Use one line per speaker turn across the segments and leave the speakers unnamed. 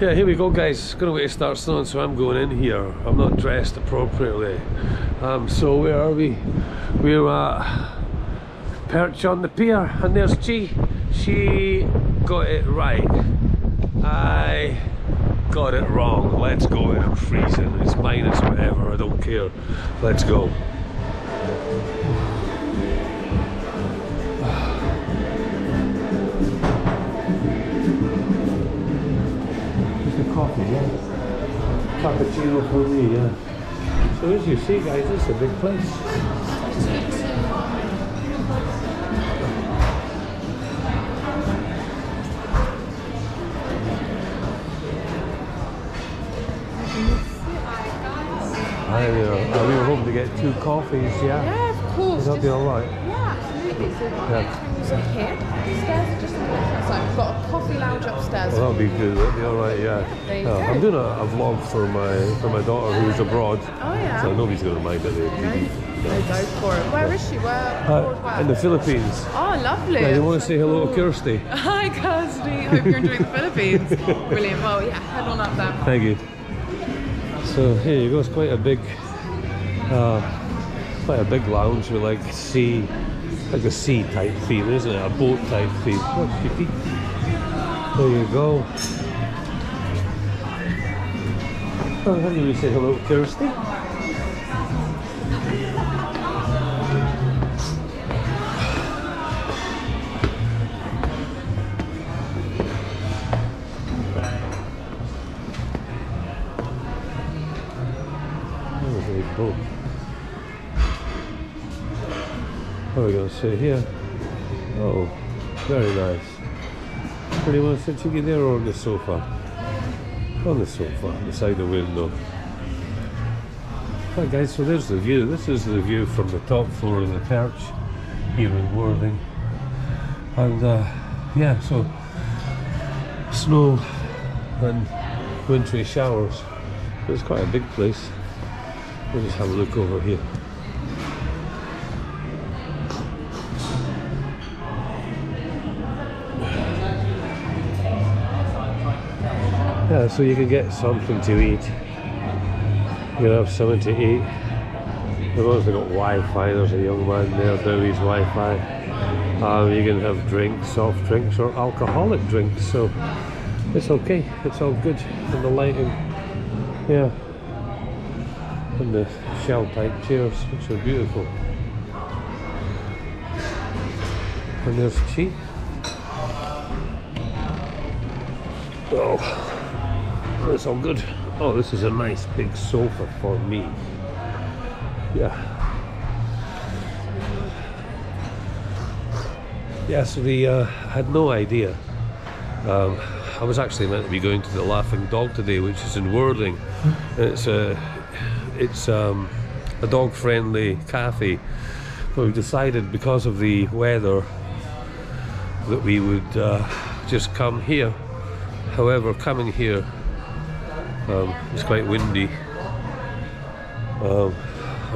Yeah, here we go, guys. It's gonna wait to start snowing, so I'm going in here. I'm not dressed appropriately. So where are we? We're at Perch on the pier, and there's Chi. She got it right. I got it wrong. Let's go. I'm freezing. It's minus whatever. I don't care. Let's go. Coffee, yeah. Cappuccino for me, yeah. So as you see, guys, this is a big place. We were hoping to get 2 coffees, yeah?
Yeah, of course.
That'll be alright.
Yeah, absolutely. So
Yeah.
so here, upstairs are just on the left side. We've got a coffee lounge upstairs.
Well, that'll be good. That'll be alright, yeah.
There you go.
I'm doing a vlog for my daughter who's abroad.
Oh yeah.
So nobody's going to mind it.
No, go for it. Where is she? Where?
In the Philippines.
Oh, lovely.
Yeah, you want to say hello to Kirsty?
Hi, Kirsty. Hope you're enjoying the Philippines. Brilliant. Well, yeah, head on up there.
Thank you. So here you go. It's quite a big lounge with like a sea type feel, isn't it? A boat type feel. Oh, chippy. There you go. Oh, how do we say hello to Kirsty? Oh, very cool. What are we going to say here? Oh, very nice. Where do you want to sit, Chicky, there or on the sofa? On the sofa, beside the window. Right, guys, so there's the view. This is the view from the top floor of the Perch here in Worthing. And yeah, so snow and wintry showers. It's quite a big place. We'll just have a look over here. Yeah, so you can get something to eat. You can have something to eat. As long as they've got Wi-Fi, there's a young man there doing his Wi-Fi. You can have drinks, soft drinks or alcoholic drinks, so it's okay, it's all good. And the lighting, yeah. And the shell type chairs, which are beautiful. And there's Chi. Oh. It's all good. Oh, this is a nice big sofa for me. Yeah. Yeah, so I had no idea. I was actually meant to be going to the Laughing Dog today, which is in Worthing. It's a dog-friendly cafe. But we decided because of the weather that we would just come here. However, coming here, it's quite windy, and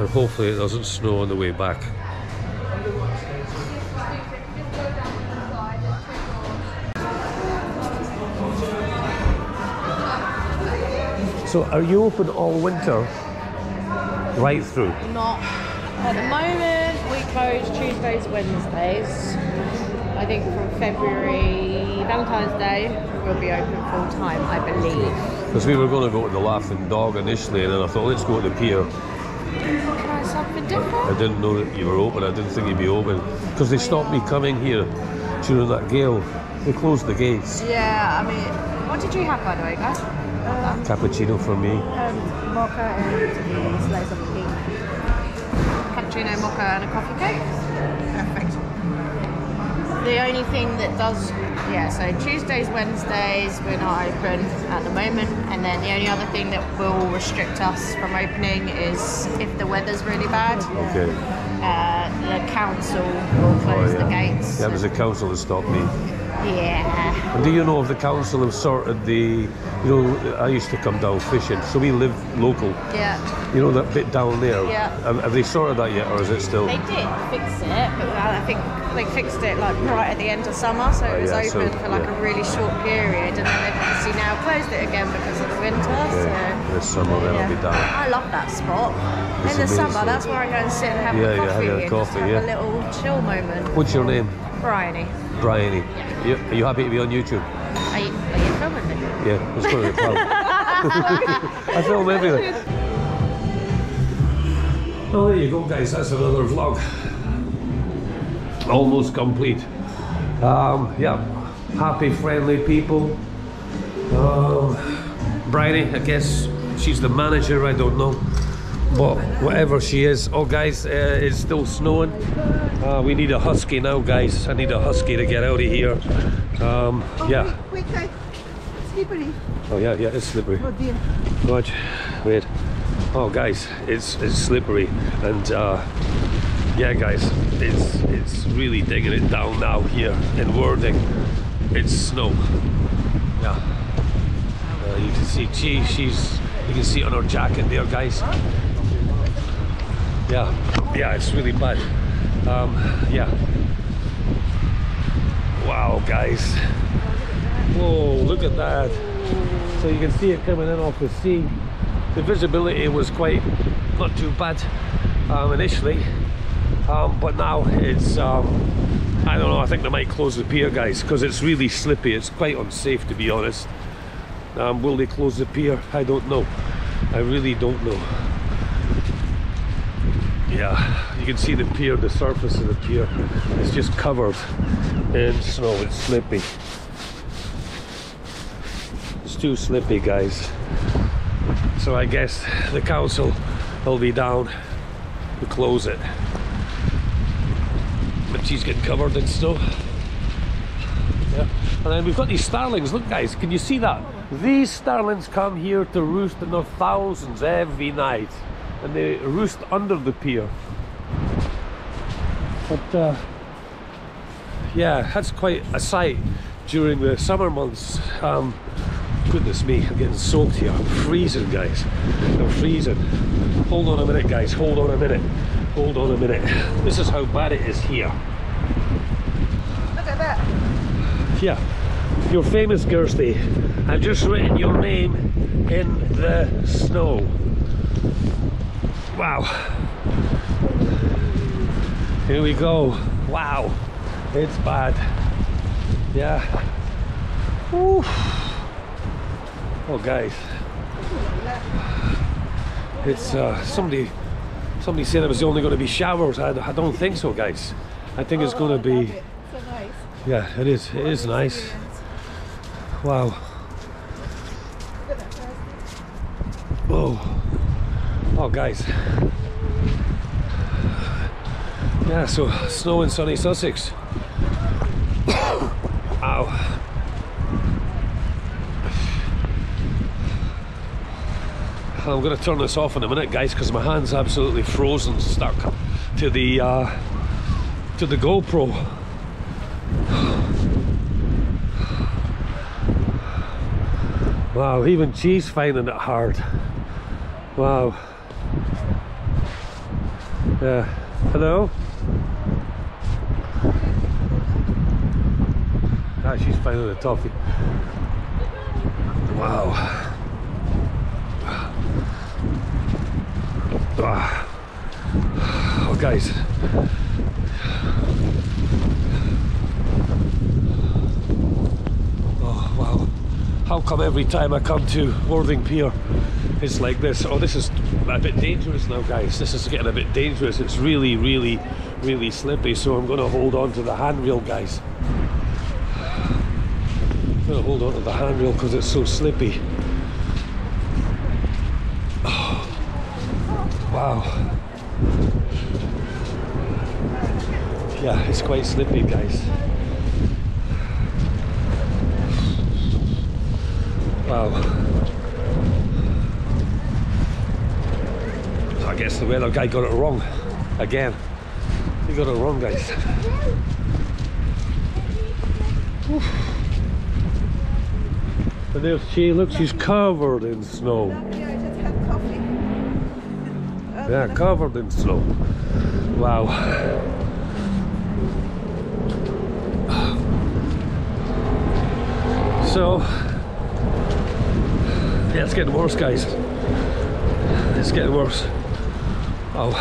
hopefully it doesn't snow on the way back. So are you open all winter? Right through?
Not at the moment. We close Tuesdays, Wednesdays. I think from February, Valentine's Day, we'll be open full time, I believe.
Because we were going to go to the Laughing Dog initially, and then I thought, let's go to the Pier.
Try something different.
I didn't know that you were open. I didn't think you'd be open. Because they stopped me coming here during that gale. They closed the gates.
Yeah, I mean, what did you have, by the way, guys?
Cappuccino for me.
Mocha and a slice of cake. Cappuccino, mocha and a coffee cake. Perfect. The only thing that does, yeah, so Tuesdays, Wednesdays, we're not open at the moment. And then the only other thing that will restrict us from opening is if the weather's really bad.
Okay.
The council will close the gates.
Yeah, it was the council that stopped me.
Yeah.
And do you know if the council have sorted the, you know, I used to come down fishing, so we live local.
Yeah.
You know that bit down there?
Yeah.
Have they sorted that yet, or is it still?
They did fix it, but I think they fixed it like right at the end of summer, so it was open for like a really short period, and then they've obviously now now closed it again because of the winter.
Yeah,
So
this summer then it'll be down.
I love that spot.
It's
in the
amazing.
summer, that's where I go and sit and have
Yeah,
a
yeah,
coffee,
have a
and
coffee,
just have
yeah.
a little chill moment.
What's your name?
Bryony.
Bryony. Are you happy to be on YouTube?
Are you filming me?
Yeah, let's go to the club. I film everything. Well, there you go, guys. That's another vlog. Almost complete. Yeah, happy, friendly people. Bryony, I guess she's the manager. I don't know, but whatever she is. Oh, guys, it's still snowing. We need a husky now, guys. I need a husky to get out of here. Yeah.
Wait, slippery.
Oh yeah, yeah, it's slippery.
Oh dear.
Watch, wait. Oh guys, it's slippery, and yeah, guys, it's really digging it down now here in Worthing. It's snow. Yeah. You can see you can see it on her jacket there, guys. Yeah, it's really bad. Yeah. Wow, guys. Whoa, look at that. So you can see it coming in off the sea. The visibility was not too bad initially, but now it's I don't know, I think they might close the pier, guys, because it's really slippy. It's quite unsafe, to be honest. Will they close the pier? I don't know. I really don't know. Yeah, you can see the pier, the surface of the pier is just covered in snow. It's slippy. It's too slippy, guys. So I guess the council will be down to close it. But she's getting covered in snow. Yeah. And then we've got these starlings. Look, guys, can you see that? These starlings come here to roost in their thousands every night, and they roost under the pier. But yeah, that's quite a sight during the summer months. Goodness me, I'm getting soaked here. I'm freezing, guys. I'm freezing. Hold on a minute, guys. Hold on a minute. Hold on a minute. This is how bad it is here.
Look at that.
Yeah, you're famous, Kirsty. I've just written your name in the snow. Wow. Here we go. Wow. It's bad. Yeah. Woo. Oh, guys. It's somebody said it was only going to be showers. I don't think so, guys. I think it's going to be.
So nice.
Yeah, it is. It is nice. Wow. Oh. Oh, guys. Yeah, so snow in sunny Sussex. Ow. I'm going to turn this off in a minute, guys, because my hand's absolutely frozen, stuck to the GoPro. Wow, even she's finding it hard. Wow. Yeah. Hello? Ah, she's finding it tough. Wow. Oh, guys. Oh, wow. How come every time I come to Worthing Pier it's like this? Oh, this is a bit dangerous now, guys. This is getting a bit dangerous. It's really, really, really slippy, so I'm going to hold on to the handrail, guys. I'm going to hold on to the handrail because it's so slippy. Oh, wow. Yeah, it's quite slippy, guys. Wow. So I guess the weather guy got it wrong again. He got it wrong, guys. Oof. And there's she, look, she's covered in snow.
Yeah, I just had coffee.
Yeah, covered in snow. Wow. So Yeah, it's getting worse, guys. It's getting worse. Oh.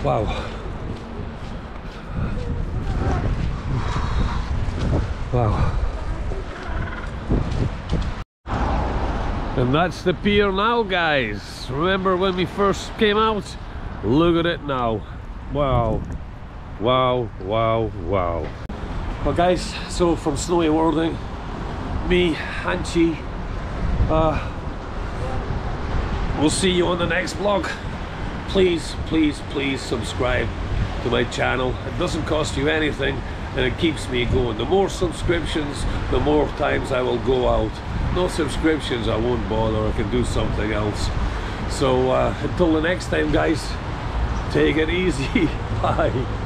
Wow. Wow. And that's the pier now, guys. Remember when we first came out? Look at it now. Wow. Wow, wow, wow. Well, guys, so from Snowy Worthing, me, Hanchi, we'll see you on the next vlog. Please, please, please subscribe to my channel. It doesn't cost you anything and it keeps me going. The more subscriptions, the more times I will go out. No subscriptions, I won't bother. I can do something else. So until the next time, guys, take it easy. Bye.